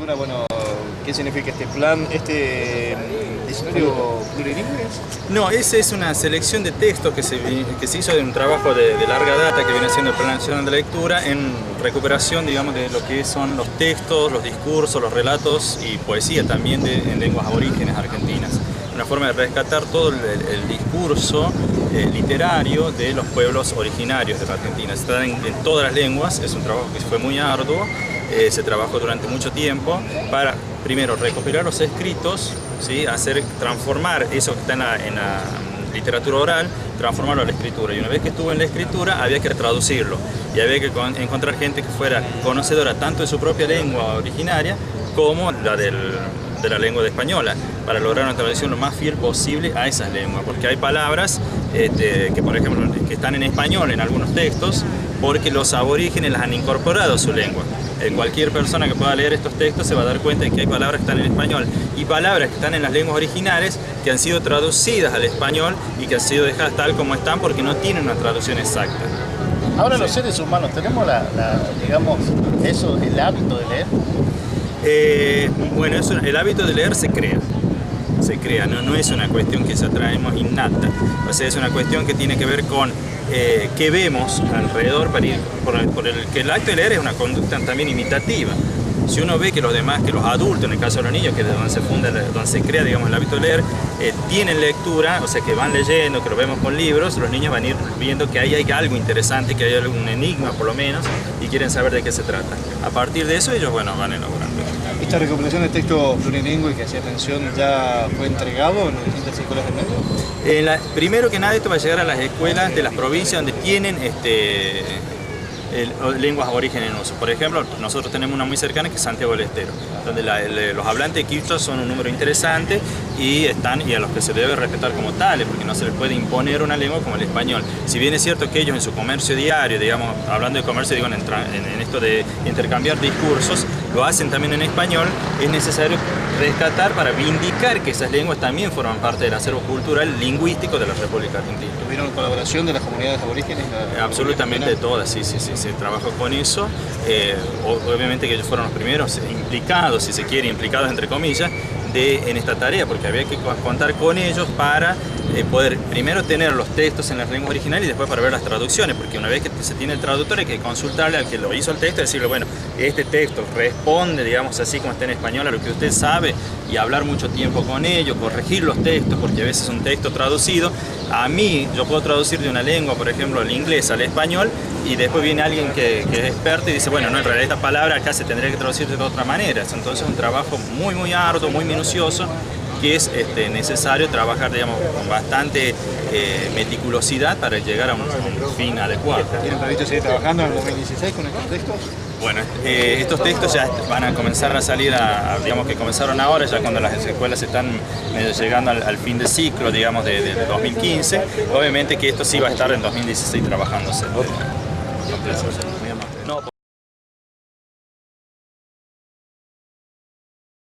lectura, bueno, ¿qué significa este plan, este diccionario plurilingüe? No, esa es una selección de textos que se hizo de un trabajo de larga data que viene haciendo el Plan Nacional de Lectura en recuperación, digamos, de lo que son los textos, los discursos, los relatos y poesía también en lenguas aborígenes argentinas. Una forma de rescatar todo el discurso literario de los pueblos originarios de la Argentina. Está en todas las lenguas, es un trabajo que fue muy arduo, se trabajó durante mucho tiempo para, primero, recopilar los escritos, ¿sí? Transformar eso que está en la literatura oral, transformarlo a la escritura. Y una vez que estuvo en la escritura, había que traducirlo. Y había que encontrar gente que fuera conocedora tanto de su propia lengua originaria como la de la lengua española, para lograr una traducción lo más fiel posible a esas lenguas, porque hay palabras que, por ejemplo, que están en español en algunos textos, porque los aborígenes las han incorporado a su lengua. Cualquier persona que pueda leer estos textos se va a dar cuenta de que hay palabras que están en español y palabras que están en las lenguas originales que han sido traducidas al español y que han sido dejadas tal como están porque no tienen una traducción exacta. Ahora los seres humanos, ¿tenemos digamos, el hábito de leer? Bueno, el hábito de leer se crea, no es una cuestión que se traemos innata, o sea, es una cuestión que tiene que ver con qué vemos alrededor que el acto de leer es una conducta también imitativa. Si uno ve que los demás, que los adultos, en el caso de los niños, que es donde se crea, digamos, el hábito de leer, tienen lectura, o sea, que van leyendo, que lo vemos con libros, los niños van a ir viendo que ahí hay algo interesante, que hay algún enigma por lo menos, y quieren saber de qué se trata. A partir de eso ellos, bueno, van elaborando. ¿Esta recopilación de texto plurilingüe que hacía mención ya fue entregado en las distintas escuelas del medio? Primero que nada, esto va a llegar a las escuelas de las provincias donde tienen lenguas aborígenes en uso. Por ejemplo, nosotros tenemos una muy cercana que es Santiago del Estero, donde los hablantes de quichua son un número interesante y a los que se debe respetar como tales, porque no se les puede imponer una lengua como el español. Si bien es cierto que ellos en su comercio diario, digamos, hablando de comercio, digo, en esto de intercambiar discursos, lo hacen también en español, es necesario rescatar para vindicar que esas lenguas también forman parte del acervo cultural lingüístico de la República Argentina. ¿Tuvieron colaboración de las comunidades aborígenes? Absolutamente todas, sí, se trabajó con eso. Obviamente que ellos fueron los primeros implicados, si se quiere, implicados entre comillas, en esta tarea, porque había que contar con ellos para poder primero tener los textos en las lenguas originales y después para ver las traducciones, porque una vez que se tiene el traductor hay que consultarle al que lo hizo el texto y decirle, bueno, este texto responde, digamos así como está en español, a lo que usted sabe, y hablar mucho tiempo con ellos, corregir los textos, porque a veces un texto traducido, yo puedo traducir de una lengua, por ejemplo, el inglés al español, y después viene alguien que es experto y dice, bueno, no, en realidad esta palabra acá se tendría que traducir de otra manera. Entonces es un trabajo muy, muy arduo, muy minucioso, que es necesario trabajar, digamos, con bastante meticulosidad para llegar a un fin adecuado. ¿Tienen previsto seguir trabajando en el 2016 con estos textos? Bueno, estos textos ya van a comenzar a salir, digamos que comenzaron ahora, ya cuando las escuelas están medio llegando al fin de ciclo, digamos, de 2015. Obviamente que esto sí va a estar en 2016 trabajándose.